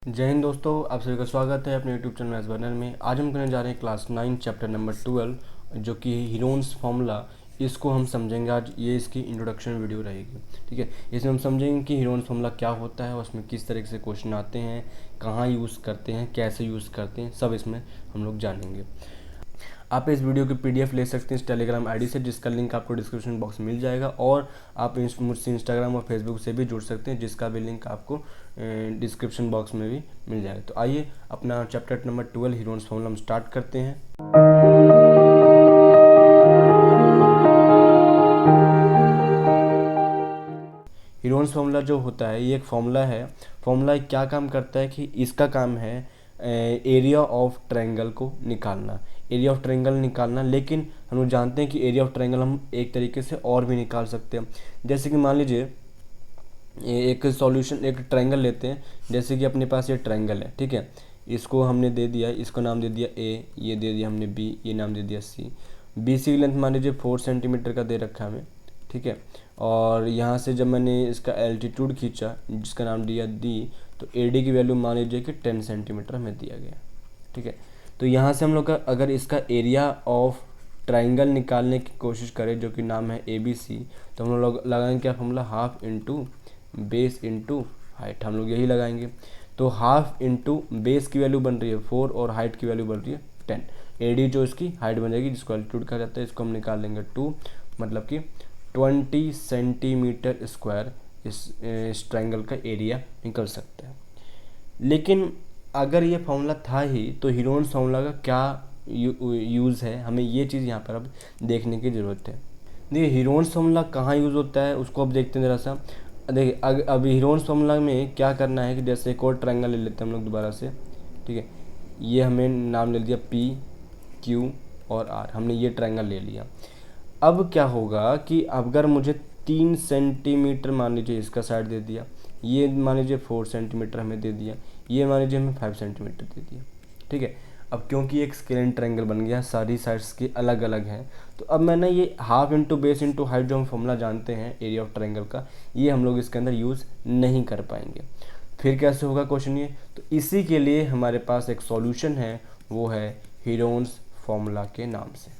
जय हिंद दोस्तों, आप सभी का स्वागत है अपने यूट्यूब चैनल मैथ्स बर्नर में। आज हम करने जा रहे हैं क्लास 9 चैप्टर नंबर 12 जो कि हीरोन्स फार्मूला। इसको हम समझेंगे आज। ये इसकी इंट्रोडक्शन वीडियो रहेगी, ठीक है। इसमें हम समझेंगे कि हीरोन्स फार्मूला क्या होता है और उसमें किस तरीके से क्वेश्चन आते हैं, कहाँ यूज़ करते हैं, कैसे यूज़ करते हैं, सब इसमें हम लोग जानेंगे। आप इस वीडियो की पीडीएफ ले सकते हैं इस टेलीग्राम आईडी से, जिसका लिंक आपको डिस्क्रिप्शन बॉक्स में मिल जाएगा। और आप मुझसे इंस्टाग्राम और फेसबुक से भी जुड़ सकते हैं, जिसका भी लिंक आपको डिस्क्रिप्शन बॉक्स में भी मिल जाएगा। तो आइए अपना चैप्टर नंबर 12 हीरोन्स फार्मूला हम स्टार्ट करते हैं। हीरोन्स फार्मूला जो होता है ये एक फार्मूला है। फार्मूला क्या काम करता है कि इसका काम है एरिया ऑफ ट्रायंगल को निकालना, एरिया ऑफ ट्रायंगल निकालना। लेकिन हम लोग जानते हैं कि एरिया ऑफ ट्रायंगल हम एक तरीके से और भी निकाल सकते हैं। जैसे कि मान लीजिए एक सॉल्यूशन, एक ट्रायंगल लेते हैं। जैसे कि अपने पास ये ट्रायंगल है, ठीक है। इसको हमने दे दिया, इसको नाम दे दिया ए, ये दे दिया हमने बी, ये नाम दे दिया सी। बी सी की लेंथ मान लीजिए 4 सेंटीमीटर का दे रखा है हमें, ठीक है। और यहाँ से जब मैंने इसका एल्टीट्यूड खींचा, जिसका नाम दिया डी, तो ए डी की वैल्यू मान लीजिए कि 10 सेंटीमीटर हमें दिया गया, ठीक है। तो यहाँ से हम लोग का अगर इसका एरिया ऑफ ट्राइंगल निकालने की कोशिश करें, जो कि नाम है ए बी सी, तो हम लोग लगाएंगे क्या formula, half into base into height. हम लोग यही लगाएंगे। तो हाफ इंटू बेस की वैल्यू बन रही है 4 और हाइट की वैल्यू बन रही है 10। ए डी जो इसकी हाइट बन जाएगी, जिसको एल्टीट्यूड कहा जाता है, इसको हम निकाल लेंगे 2, मतलब कि 20 सेंटीमीटर स्क्वायर इस ट्रायंगल का एरिया निकल सकता है। लेकिन अगर ये फॉर्मूला था ही, तो हीरोन्स फार्मूला का क्या यूज़ है, हमें ये चीज़ यहाँ पर अब देखने की ज़रूरत है। देखिए हीरोन्स फार्मूला कहाँ यूज़ होता है उसको अब देखते हैं ज़रा सा। देखिए अब हीरोन्स फार्मूला में क्या करना है कि जैसे एक और ट्रायंगल ले लेते हैं हम लोग दोबारा से, ठीक है। ये हमें नाम ले दिया पी क्यू और आर, हमने ये ट्रायंगल ले लिया। अब क्या होगा कि अगर मुझे 3 सेंटीमीटर मान लीजिए इसका साइड दे दिया, ये मान लीजिए 4 सेंटीमीटर हमें दे दिया, ये मान लीजिए हमें 5 सेंटीमीटर दे दिया, ठीक है। अब क्योंकि एक स्केलेन ट्रायंगल बन गया, सारी साइड्स की अलग अलग हैं, तो अब मैंने ये half into base into height जो हम फॉर्मूला जानते हैं एरिया ऑफ ट्रायंगल का, ये हम लोग इसके अंदर यूज़ नहीं कर पाएंगे। फिर कैसे होगा क्वेश्चन ये, तो इसी के लिए हमारे पास एक सॉल्यूशन है, वो है हीरोन्स फार्मूला के नाम से,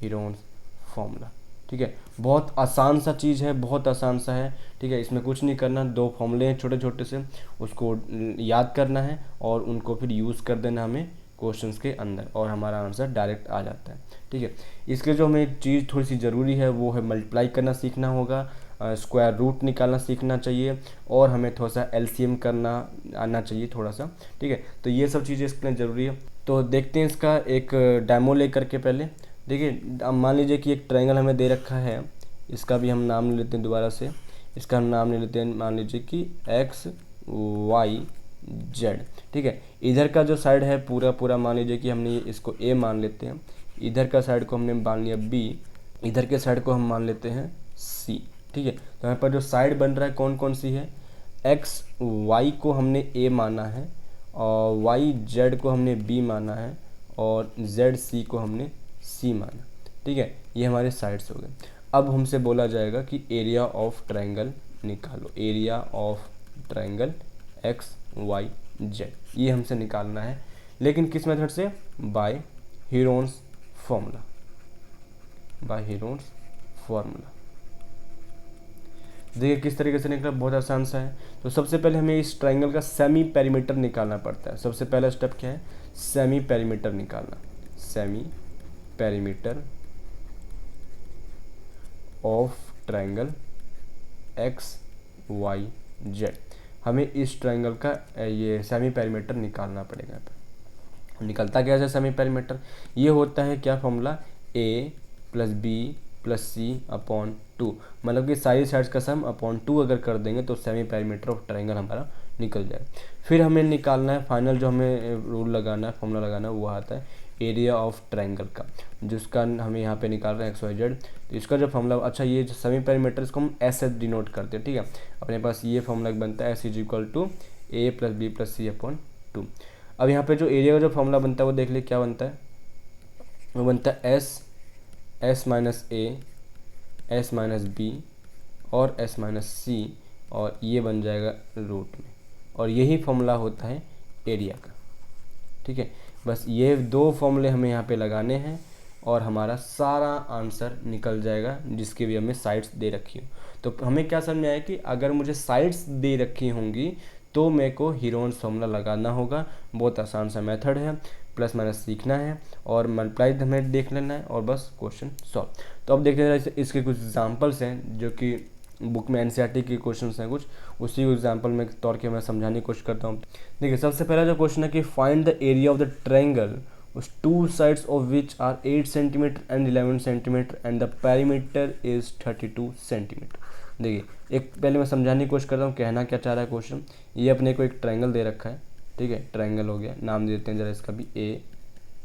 हीरोन्स फार्मूला, ठीक है। बहुत आसान सा चीज़ है, बहुत आसान सा है, ठीक है। इसमें कुछ नहीं करना, 2 फॉर्मूले हैं छोटे छोटे से, उसको याद करना है और उनको फिर यूज़ कर देना हमें क्वेश्चंस के अंदर, और हमारा आंसर डायरेक्ट आ जाता है, ठीक है। इसके जो हमें चीज़ थोड़ी सी ज़रूरी है वो है मल्टीप्लाई करना सीखना होगा, स्क्वायर रूट निकालना सीखना चाहिए, और हमें थोड़ा सा एलसीएम करना आना चाहिए थोड़ा सा, ठीक है। तो ये सब चीज़ें इसके लिए ज़रूरी है। तो देखते हैं इसका एक डेमो ले करके। पहले देखिए, अब मान लीजिए कि एक ट्रायंगल हमें दे रखा है, इसका भी हम नाम ले लेते हैं दोबारा से। इसका हम नाम ले लेते हैं, मान लीजिए कि एक्स वाई जेड, ठीक है। इधर का जो साइड है पूरा पूरा मान लीजिए कि हमने इसको ए मान लेते हैं, इधर का साइड को हमने मान लिया बी, इधर के साइड को हम मान लेते हैं सी, ठीक है। तो यहाँ पर जो साइड बन रहा है कौन कौन सी है, एक्स वाई को हमने ए माना है, और वाई जेड को हमने बी माना है, और जेड सी को हमने सी माना, ठीक है। ये हमारे साइड्स हो गए। अब हमसे बोला जाएगा कि एरिया ऑफ ट्रायंगल निकालो, area of triangle X Y Z, ये हमसे निकालना है। लेकिन किस मेथड से, by Heron's formula, by Heron's formula. देखिए किस तरीके से निकला, बहुत आसान सा है। तो सबसे पहले हमें इस ट्रायंगल का सेमी पेरीमीटर निकालना पड़ता है। सबसे पहला स्टेप क्या है, सेमी पेरीमीटर निकालना, semi perimeter of triangle X Y Z. हमें इस ट्रायंगल का ये सेमी पेरीमीटर निकालना पड़ेगा। निकलता कैसे सेमी पेरीमीटर, ये होता है क्या फॉर्मूला, ए plus B plus C upon 2, मतलब कि सारी साइड्स का सम अपॉन 2 अगर कर देंगे तो सेमी पेरीमीटर ऑफ ट्रायंगल हमारा निकल जाए। फिर हमें निकालना है फाइनल, जो हमें रूल लगाना है, फॉर्मूला लगाना है, वो आता है एरिया ऑफ ट्रायंगल का, जिसका हमें यहाँ पे निकाल रहे हैं एक्स वाई जेड। तो इसका जो फॉर्मूला, अच्छा ये जो सेमी पेरीमीटर, इसको हम एस से डिनोट करते हैं, ठीक है। अपने पास ये फॉर्मूला बनता है S is equal to A plus B plus C upon 2। अब यहाँ पे जो एरिया का जो फॉर्मूला बनता है वो देख लीजिए क्या बनता है, वो बनता है S minus A, S minus B और एस माइनस सी, और ये बन जाएगा रूट में, और यही फॉर्मूला होता है एरिया का। ठीक है, बस ये दो फॉर्मूले हमें यहाँ पे लगाने हैं और हमारा सारा आंसर निकल जाएगा, जिसके भी हमें साइड्स दे रखी हो। तो हमें क्या समझ में आया कि अगर मुझे साइड्स दे रखी होंगी तो मेरे को हीरोन्स फार्मूला लगाना होगा। बहुत आसान सा मेथड है, प्लस माइनस सीखना है और मल्टीप्लाई हमें देख लेना है और बस क्वेश्चन सॉल्व। तो अब देखते हैं इसके कुछ एग्जांपल्स हैं जो कि बुक में एनसीईआरटी के क्वेश्चंस हैं कुछ, उसी एग्जांपल में तौर के मैं समझाने की कोशिश करता हूँ। देखिए, सबसे पहला जो क्वेश्चन है कि find the area of the triangle उस two sides of which are 8 centimetre and 11 centimetre and the perimeter is 32 centimetre. देखिए, एक पहले मैं समझाने की कोशिश करता हूँ कहना क्या चाह रहा है क्वेश्चन। ये अपने को एक ट्रायंगल दे रखा है, ठीक है, ट्रायंगल हो गया, नाम देते हैं जरा इसका भी ए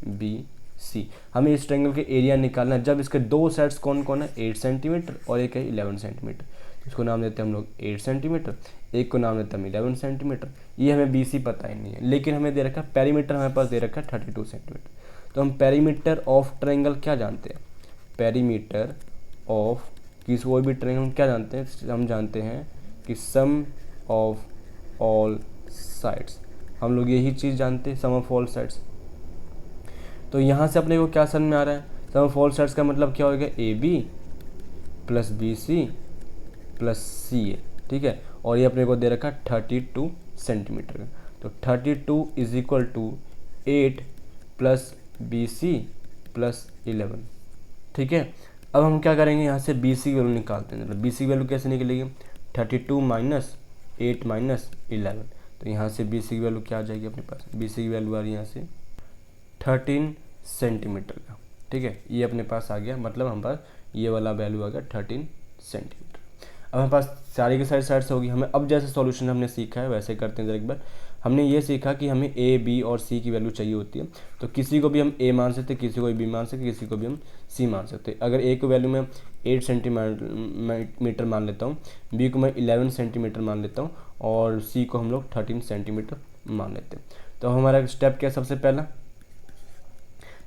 बी सी। हमें इस ट्रायंगल के एरिया निकालना है जब इसके दो साइड्स कौन कौन है, 8 सेंटीमीटर और एक है 11 सेंटीमीटर। इसको नाम देते हैं हम लोग 8 सेंटीमीटर, एक को नाम देते हैं 11 सेंटीमीटर। ये हमें बी सी पता ही नहीं है, लेकिन हमें दे रखा है पेरीमीटर, हमारे पास दे रखा है 32 सेंटीमीटर। तो हम पेरीमीटर ऑफ ट्रायंगल क्या जानते हैं, पेरीमीटर ऑफ किसी कोई भी ट्रायंगल क्या जानते हैं, हम जानते हैं कि सम ऑफ ऑल साइड्स, हम लोग यही चीज़ जानते हैं, सम ऑफ ऑल साइड्स। तो यहाँ से अपने को क्या समझ में आ रहा है, सम ऑफ ऑल साइड्स का मतलब क्या होगा, A B plus B C plus C A. ठीक है, और ये अपने को दे रखा 32 सेंटीमीटर का। तो 32 is equal to 8 plus B C plus 11। ठीक है, अब हम क्या करेंगे, यहाँ से बी सी की वैल्यू निकालते हैं। मतलब बी सी की वैल्यू कैसे निकलेगी, 32 माइनस 8 माइनस 11। तो यहाँ से बी सी की वैल्यू क्या आ जाएगी अपने पास, बी सी की वैल्यू आ रही है यहाँ से 13 सेंटीमीटर का। ठीक है, ये अपने पास आ गया, मतलब हमारे पास ये वाला वैल्यू आ गया 13 सेंटीमीटर। अब हमारे पास सारी की सारी साइड्स होगी। हमें अब जैसे सॉल्यूशन हमने सीखा है वैसे करते हैं जरा एक बार। हमने ये सीखा कि हमें ए बी और सी की वैल्यू चाहिए होती है। तो किसी को भी हम ए मान सकते, किसी को बी मान सकते, किसी को भी हम सी मान सकते। अगर ए को वैल्यू मैं 8 सेंटीमीटर मान लेता हूँ, बी को मैं 11 सेंटीमीटर मान लेता हूँ और सी को हम लोग 13 सेंटीमीटर मान लेते हैं। तो हमारा स्टेप क्या है, सबसे पहला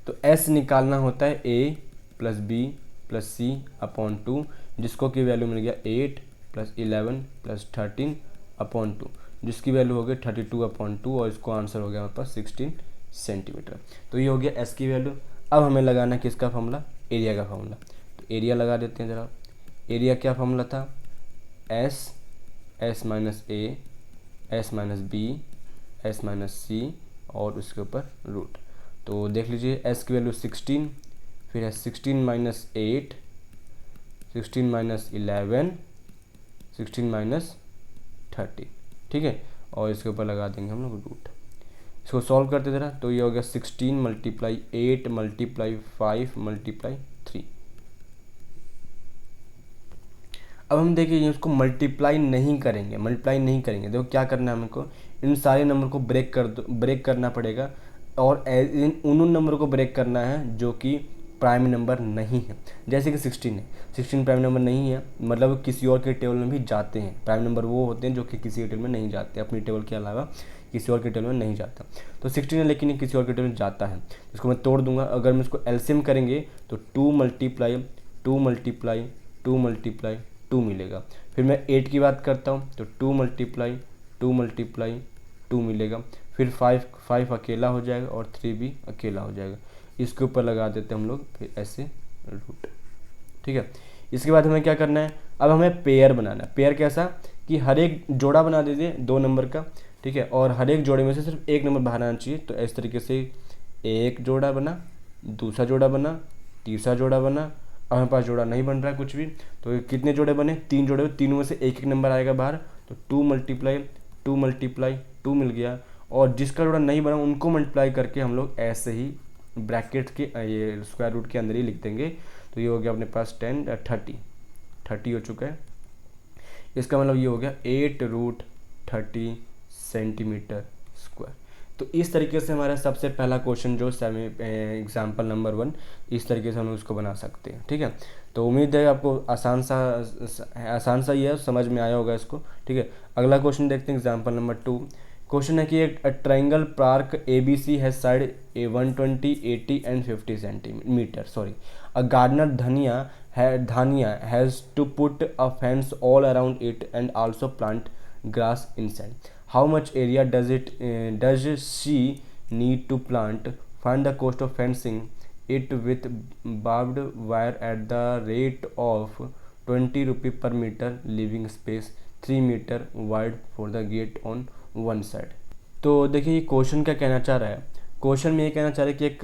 तो एस निकालना होता है ए plus B plus C upon 2, जिसको की वैल्यू मिल गया 8 प्लस 11 प्लस 13 अपॉन 2, जिसकी वैल्यू हो गई 32 अपॉन 2 और इसको आंसर हो गया हमारे पास 16 सेंटीमीटर। तो ये हो गया एस की वैल्यू। अब हमें लगाना किसका फॉर्मूला, एरिया का फॉर्मूला। तो एरिया लगा देते हैं जरा। एरिया क्या फॉर्मूला था, S S minus A S minus B S minus C और उसके ऊपर रूट। तो देख लीजिए एस की वैल्यू 16, फिर है 16 माइनस 8 16 माइनस 11 16 माइनस 30। ठीक है, और इसके ऊपर लगा देंगे हम लोग रूट। इसको सॉल्व करते ज़रा। तो ये हो गया 16 मल्टीप्लाई 8 मल्टीप्लाई 5 मल्टीप्लाई 3। अब हम देखिए इसको मल्टीप्लाई नहीं करेंगे, देखो क्या करना है हमको, इन सारे नंबर को ब्रेक करना पड़ेगा और उन नंबर को ब्रेक करना है जो कि प्राइम नंबर नहीं है। जैसे कि 16 है, 16 प्राइम नंबर नहीं है, मतलब किसी और के टेबल में भी जाते हैं। प्राइम नंबर वो होते हैं जो कि किसी के टेबल में नहीं जाते, अपनी टेबल के अलावा किसी और के टेबल में नहीं जाता। तो 16 है लेकिन ये किसी और के टेबल में जाता है, इसको मैं तोड़ दूंगा। अगर मैं इसको एलसीएम करेंगे तो 2 मल्टीप्लाई 2 मल्टीप्लाई 2 मल्टीप्लाई 2 मिलेगा। फिर मैं 8 की बात करता हूँ तो 2 मल्टीप्लाई 2 मल्टीप्लाई 2 मिलेगा। फिर 5 अकेला हो जाएगा और 3 भी अकेला हो जाएगा। इसके ऊपर लगा देते हैं हम लोग फिर ऐसे रूट। ठीक है, इसके बाद हमें क्या करना है, अब हमें पेयर बनाना है। पेयर कैसा कि हर एक जोड़ा बना दीजिए 2 नंबर का। ठीक है, और हर एक जोड़े में से सिर्फ एक नंबर बाहर आना चाहिए। तो इस तरीके से एक जोड़ा बना, दूसरा जोड़ा बना, तीसरा जोड़ा बना। अब हमारे पास जोड़ा नहीं बन रहा है कुछ भी, तो कितने जोड़े बने, 3 जोड़े, तीनों में से एक एक नंबर आएगा बाहर। तो 2 मल्टीप्लाई 2 मल्टीप्लाई 2 मिल गया। और जिसका जोड़ा नहीं बना उनको मल्टीप्लाई करके हम लोग ऐसे ही ब्रैकेट के ये स्क्वायर रूट के अंदर ही लिख देंगे। तो ये हो गया अपने पास 30 हो चुका है। इसका मतलब ये हो गया 8√30 सेंटीमीटर स्क्वायर। तो इस तरीके से हमारा सबसे पहला क्वेश्चन जो एग्जाम्पल नंबर 1, इस तरीके से हम उसको बना सकते हैं। ठीक है, तो उम्मीद है आपको आसान सा ही है, समझ में आया होगा इसको। ठीक है, अगला क्वेश्चन देखते हैं एग्जाम्पल नंबर 2। क्वेश्चन है कि एक triangle park ABC has side 120, 80 and 50 centimetre. Sorry, a gardener Dhania has to put a fence all around it and also plant grass inside. How much area does she need to plant, find the cost of fencing it with barbed wire at the rate of 20 रुपये per metre, leaving space 3 metre wide for the gate on one side. तो देखिए ये question क्या कहना चाह रहा है, question में ये कहना चाह रहा है कि एक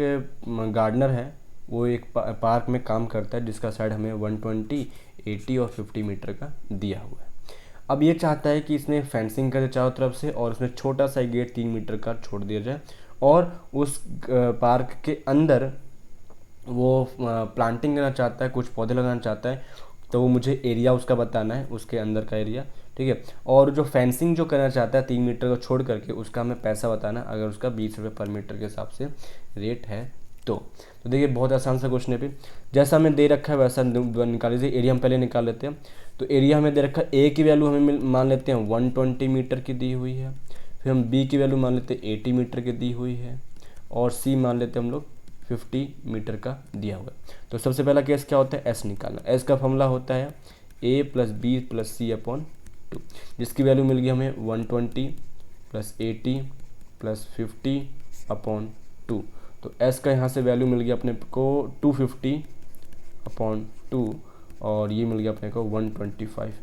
गार्डनर है, वो एक पार्क में काम करता है जिसका साइड हमें 120, 80 और 50 मीटर का दिया हुआ है। अब ये चाहता है कि इसने फेंसिंग करे चारों तरफ से और उसमें छोटा सा गेट 3 मीटर का छोड़ दिया जाए और उस पार्क के अंदर वो प्लांटिंग करना चाहता है, कुछ पौधे लगाना चाहता है, तो वो मुझे एरिया उसका बताना है, उसके अंदर का एरिया, ठीक है। और जो फेंसिंग जो करना चाहता है 3 मीटर को छोड़ करके, उसका हमें पैसा बताना है, अगर उसका 20 रुपये पर मीटर के हिसाब से रेट है तो देखिए बहुत आसान सा क्वेश्चन है। फिर जैसा हमें दे रखा है वैसा निकाल लीजिए। एरिया हम पहले निकाल लेते हैं। तो एरिया हमें दे रखा है, ए की वैल्यू हमें मान लेते हैं 120 मीटर की दी हुई है, फिर हम बी की वैल्यू मान लेते हैं 80 मीटर की दी हुई है, और सी मान लेते हैं हम लोग 50 मीटर का दिया हुआ है। तो सबसे पहला केस क्या होता है, एस निकालना। एस का फॉर्मूला होता है ए plus B plus C upon 2, जिसकी वैल्यू मिल गई हमें 120 प्लस 80 प्लस 50 अपॉन 2। तो एस का यहाँ से वैल्यू मिल गया अपने को 250 अपॉन 2, और ये मिल गया अपने को 125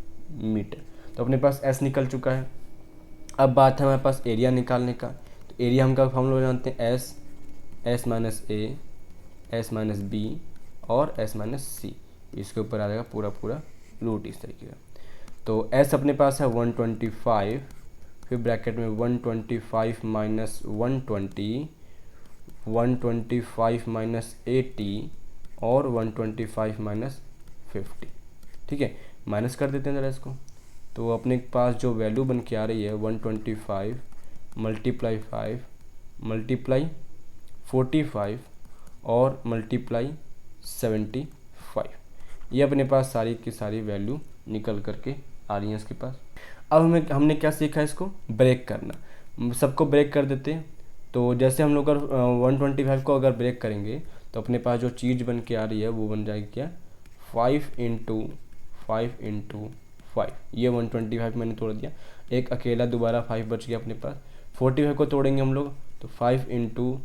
मीटर। तो अपने पास एस निकल चुका है। अब बात है हमारे पास एरिया निकालने का। तो एरिया हम का फॉर्मूला जानते हैं, S minus A, S minus B और एस माइनस सी। इसके ऊपर आ जाएगा पूरा पूरा रूट इस तरीके का। तो एस अपने पास है 125, फिर ब्रैकेट में 125 माइनस 120, 125 माइनस 80 और 125 माइनस 50, ठीक है। माइनस कर देते हैं ज़रा इसको। तो अपने पास जो वैल्यू बन के आ रही है 125 मल्टीप्लाई 5 मल्टीप्लाई 45 और मल्टीप्लाई 75, ये अपने पास सारी की सारी वैल्यू निकल करके आ रही है इसके पास। अब हमने क्या सीखा, इसको ब्रेक करना। सबको ब्रेक कर देते हैं। तो जैसे हम लोग अगर 125 को अगर ब्रेक करेंगे तो अपने पास जो चीज़ बन के आ रही है वो बन जाएगी क्या, 5 इंटू 5 इंटू 5। ये 125 मैंने तोड़ दिया, एक अकेला दोबारा 5 बच गया अपने पास। 45 को तोड़ेंगे हम लोग तो 5 इंटू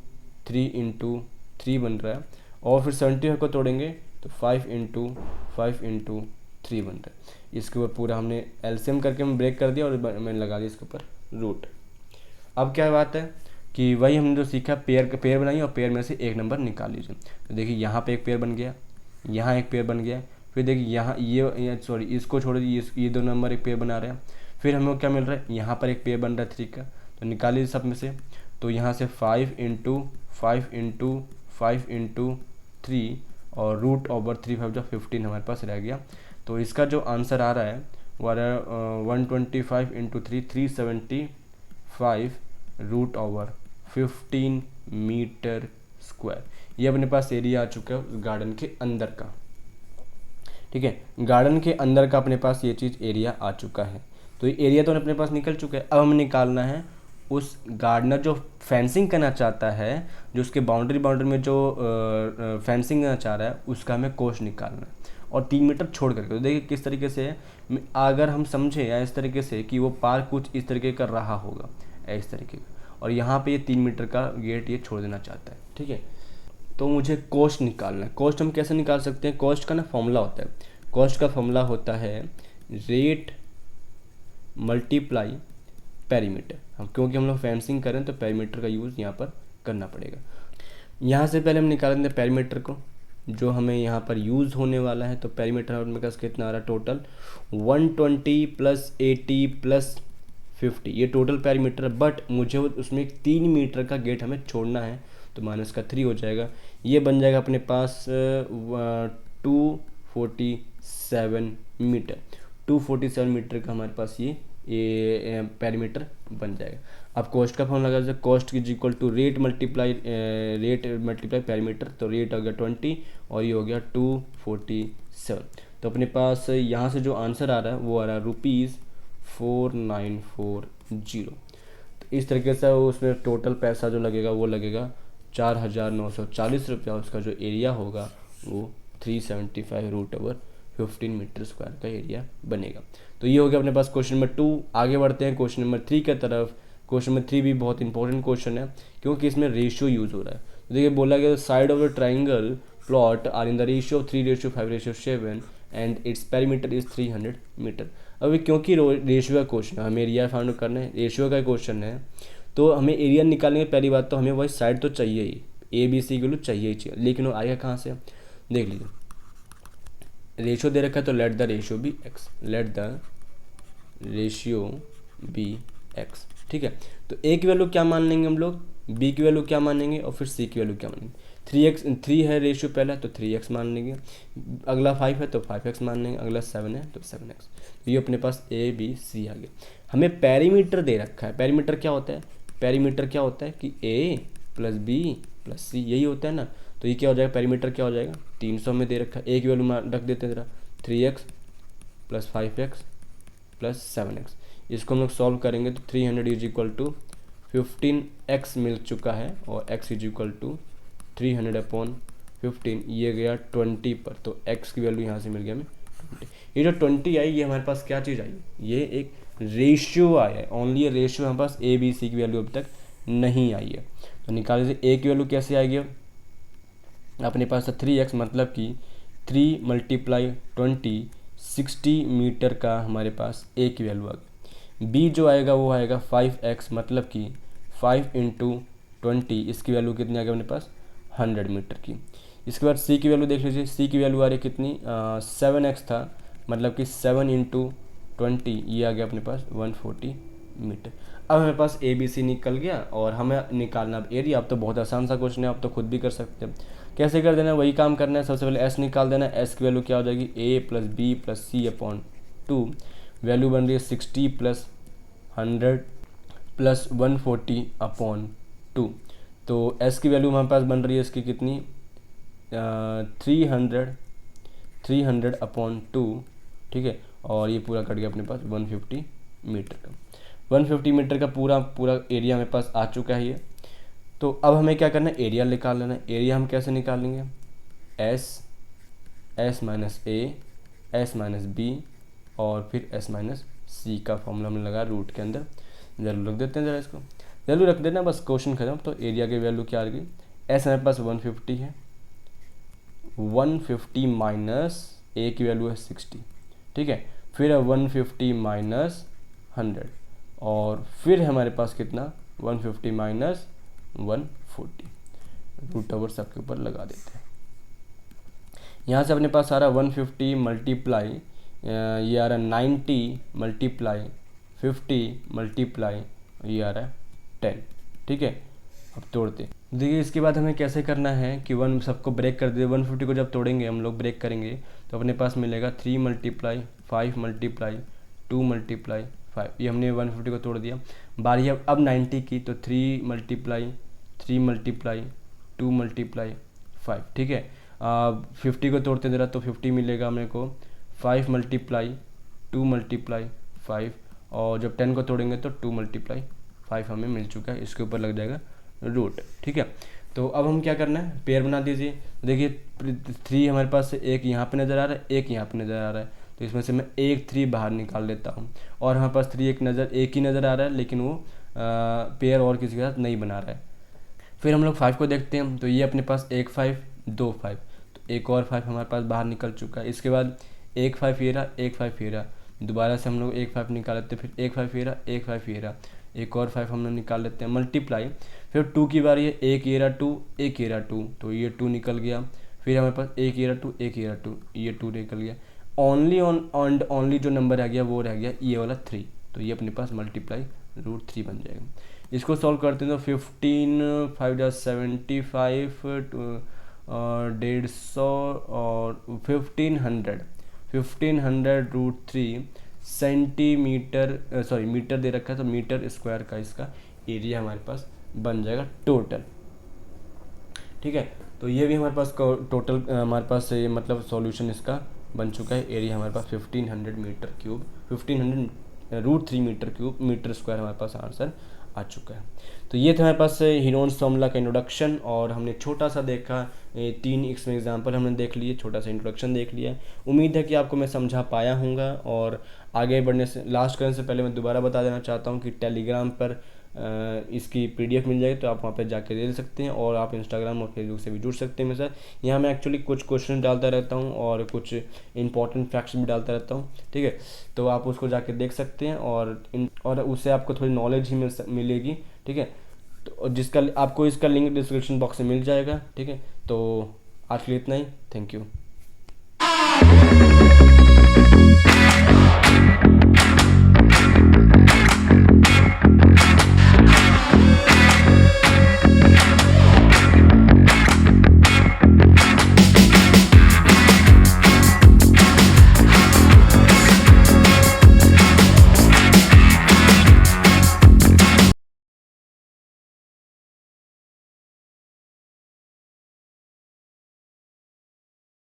3 बन रहा है, और फिर 75 को तोड़ेंगे तो 5 इंटू 3 बन रहा है। इसके ऊपर पूरा हमने एलसीएम करके हम ब्रेक कर दिया और मैंने लगा दिया इसके ऊपर रूट। अब क्या बात है कि वही हमने जो सीखा, पेयर बनाइए और पेयर में से एक नंबर निकाल लीजिए। तो देखिए यहाँ पे एक पेयर बन गया, यहाँ एक पेयर बन गया, फिर देखिए यहाँ ये सॉरी इसको छोड़ दीजिए, ये 2 नंबर एक पेयर बना रहे हैं। फिर हमें क्या मिल रहा है, यहाँ पर एक पेयर बन रहा है 3 का। तो निकाल लीजिए सब में से। तो यहाँ से 5 इंटू 5 इंटू 3 और रूट ओवर 3 5 जो 15 हमारे पास रह गया। तो इसका जो आंसर आ रहा है वो आ रहा है 125 into 375 root over 15 metre square. ये अपने पास एरिया आ चुका है गार्डन के अंदर का, ठीक है। गार्डन के अंदर का अपने पास ये चीज़ एरिया आ चुका है। तो ये एरिया तो अपने पास निकल चुका है। अब हमें निकालना है उस गार्डनर जो फेंसिंग करना चाहता है, जो उसके बाउंड्री में जो फेंसिंग करना चाह रहा है, उसका हमें कॉस्ट निकालना है और 3 मीटर छोड़ करके। तो देखिए किस तरीके से है, अगर हम समझे या इस तरीके से कि वो पार्क कुछ इस तरीके कर रहा होगा, इस तरीके का, और यहाँ पे ये 3 मीटर का गेट ये छोड़ देना चाहता है, ठीक है। तो मुझे कॉस्ट निकालना है। कॉस्ट हम कैसे निकाल सकते हैं, कॉस्ट का ना फॉर्मूला होता है, कॉस्ट का फॉर्मूला होता है रेट मल्टीप्लाई पेरीमीटर। हम क्योंकि हम लोग फेंसिंग करें तो पेरीमीटर का यूज़ यहाँ पर करना पड़ेगा। यहाँ से पहले हम निकाल देंगे पेरीमीटर को, जो हमें यहाँ पर यूज़ होने वाला है। तो पेरीमीटर हमारे पास कितना आ रहा है, टोटल 120 प्लस 80 प्लस 50, ये टोटल पेरीमीटर है। बट मुझे उसमें 3 मीटर का गेट हमें छोड़ना है, तो माइनस का 3 हो जाएगा। ये बन जाएगा अपने पास 247 मीटर। 247 मीटर का हमारे पास ये पेरीमीटर बन जाएगा। अब कॉस्ट का फॉर्मूला लगा, cost is equal to rate multiply perimeter. तो रेट हो गया 20 और ये हो गया 247। तो अपने पास यहाँ से जो आंसर आ रहा है वो आ रहा है ₹4940। तो इस तरीके से उसमें टोटल पैसा जो लगेगा वो लगेगा 4940 रुपया। उसका जो एरिया होगा वो 375 रूट ओवर 15 मीटर स्क्वायर का एरिया बनेगा। तो ये हो गया अपने पास क्वेश्चन नंबर 2। आगे बढ़ते हैं क्वेश्चन नंबर 3 की तरफ। क्वेश्चन नंबर 3 भी बहुत इंपॉर्टेंट क्वेश्चन है क्योंकि इसमें रेशियो यूज़ हो रहा है। तो देखिए बोला गया side of the triangle plot are in the ratio of 3:5:7 and its perimeter is 300 metre. अभी क्योंकि रेशियो का क्वेश्चन है, हमें एरिया फाइंड करना है, रेशियो का क्वेश्चन है, तो हमें एरिया निकालने की पहली बात तो हमें वही साइड तो चाहिए ही, ए बी सी के लिए चाहिए ही चाहिए, लेकिन वो आएगा कहाँ से? देख लीजिए रेशियो दे रखा है तो let the ratio be x, let the ratio be x. ठीक है, तो ए की वैल्यू क्या मान लेंगे हम लोग, बी की वैल्यू क्या मानेंगे और फिर सी की वैल्यू क्या मानेंगे। 3 है रेशियो पहला तो 3x मान लेंगे, अगला 5 है तो 5x मान लेंगे, अगला 7 है तो 7x। तो ये अपने पास ए बी सी आ गया। हमें पेरीमीटर दे रखा है, पेरीमीटर क्या होता है, पेरीमीटर क्या होता है कि ए प्लस बी प्लस सी, यही होता है ना। तो ये क्या हो जाएगा, पेरीमीटर क्या हो जाएगा, 300 में दे रखा है। ए की वैल्यू रख देते हैं ज़रा, 3x plus 5x plus 7x। इसको हम लोग सॉल्व करेंगे तो 300 इज इक्वल टू 15x मिल चुका है और x इज इक्वल टू 300/15, ये गया 20 पर, तो x की वैल्यू यहाँ से मिल गया हमें 20। ये जो 20 आई ये हमारे पास क्या चीज़ आई, ये एक रेशियो आया है, ओनली रेशियो हमारे पास ए बी सी की वैल्यू अभी तक नहीं आई है। तो निकाल लीजिए ए की वैल्यू कैसे आएगी, अपने पास 3x मतलब कि 3 × 20 60 मीटर का हमारे पास ए की वैल्यू आ गई। बी जो आएगा वो आएगा 5x मतलब कि 5 × 20, इसकी वैल्यू कितनी आ गई अपने पास 100 मीटर की। इसके बाद सी की वैल्यू देख लीजिए, सी की वैल्यू आ रही है कितनी, 7x था मतलब कि 7 × 20, ये आ गया अपने पास 140 मीटर। अब हमारे पास ए बी सी निकल गया और हमें निकालना अब एरिया। अब तो बहुत आसान सा क्वेश्चन है, आप तो खुद भी कर सकते हैं। कैसे कर देना है, वही काम करना है। सबसे पहले एस निकाल देना है, एस की वैल्यू क्या हो जाएगी, ए plus B plus C upon 2, value बन रही है 60 प्लस 100 प्लस 140/2। तो एस की वैल्यू हमारे पास बन रही है इसकी कितनी, 300/2, ठीक है, और ये पूरा कट गया अपने पास 150 मीटर का। 150 मीटर का पूरा एरिया हमारे पास आ चुका है ये। तो अब हमें क्या करना है, एरिया निकाल लेना है। एरिया हम कैसे निकालेंगे, S minus A, S minus B और फिर एस माइनस सी का फॉर्मूला हमने लगा रूट के अंदर। वैल्यू रख देते हैं ज़रा, इसको वैल्यू रख देना, बस क्वेश्चन खत्म। तो एरिया की वैल्यू क्या आ गई, एस हमारे पास 150 है, 150 माइनस ए की वैल्यू है 60, ठीक है, फिर 150 माइनस 100 और फिर हमारे पास कितना 150 माइनस 140, रूट ओवर सबके ऊपर लगा देते हैं। यहाँ से अपने पास आ रहा 150 मल्टीप्लाई, ये आ रहा 90 मल्टीप्लाई 50 मल्टीप्लाई, ये आ रहा है 10, ठीक है। अब तोड़ते देखिए, इसके बाद हमें कैसे करना है कि सबको ब्रेक कर दे। 150 को जब तोड़ेंगे हम लोग, ब्रेक करेंगे तो अपने पास मिलेगा 3 × 5 × 2 × 5। ये हमने 150 को तोड़ दिया। बारी अब 90 की, तो 3 × 2 × 5, ठीक है। 50 को तोड़ते ज़रा तो 50 मिलेगा मेरे को 5 × 2 × 5, और जब 10 को तोड़ेंगे तो 2 × 5 हमें मिल चुका है। इसके ऊपर लग जाएगा रूट, ठीक है। तो अब हम क्या करना है, पेयर बना दीजिए। देखिए 3 हमारे पास से एक यहाँ पे नज़र आ रहा है, एक यहाँ पे नज़र आ रहा है, तो इसमें से मैं एक 3 बाहर निकाल लेता हूँ। और हमारे पास 3 एक ही नज़र आ रहा है, लेकिन वो पेयर और किसी के साथ नहीं बना रहा है। फिर हम लोग 5 को देखते हैं, तो ये अपने पास एक 5 2 5, तो एक और 5 हमारे पास बाहर निकल चुका है। इसके बाद एक 5 ये रहा, एक 5 ये रहा, दोबारा से हम लोग एक 5 निकाल लेते हैं, फिर एक 5 ये रहा, एक 5 ये रहा, एक और 5 हम लोग निकाल लेते हैं, मल्टीप्लाई। फिर 2 की बारी है, एक ये रहा 2, एक ये रहा 2, तो ये 2 निकल गया। फिर हमारे पास एक ये रहा 2, एक ये रहा 2, ये 2 निकल गया। ओनली जो नंबर रह गया वो रह गया ये वाला 3, तो ये अपने पास मल्टीप्लाई √3 बन जाएगा। इसको सॉल्व करते हैं तो 15 5 75 150 और 1500 √3 सेंटीमीटर, सॉरी मीटर दे रखा है, तो मीटर स्क्वायर का इसका एरिया हमारे पास बन जाएगा टोटल, ठीक है। तो ये भी हमारे पास टोटल हमारे पास ये मतलब सॉल्यूशन इसका बन चुका है। एरिया हमारे पास 1500 metre cube, 1500 √3 metre cube metre square हमारे पास आंसर आ चुका है। तो ये था हमारे पास हेरोन्स फॉर्मूला का इंट्रोडक्शन, और हमने छोटा सा देखा 3 इसमें एग्जांपल हमने देख लिए, छोटा सा इंट्रोडक्शन देख लिया है। उम्मीद है कि आपको मैं समझा पाया हूँगा। और आगे बढ़ने से लास्ट करने से पहले मैं दोबारा बता देना चाहता हूँ कि टेलीग्राम पर इसकी PDF मिल जाएगी, तो आप वहाँ पे जाके दे सकते हैं। और आप इंस्टाग्राम और फेसबुक से भी जुड़ सकते हैं मेरे साथ। यहाँ मैं एक्चुअली कुछ क्वेश्चन डालता रहता हूँ और कुछ इंपॉर्टेंट फैक्ट्स भी डालता रहता हूँ, ठीक है। तो आप उसको जाके देख सकते हैं और उससे आपको थोड़ी नॉलेज ही मिलेगी, ठीक है। तो जिसका आपको इसका लिंक डिस्क्रिप्शन बॉक्स में मिल जाएगा, ठीक है। तो आज के लिए इतना ही। Thank you.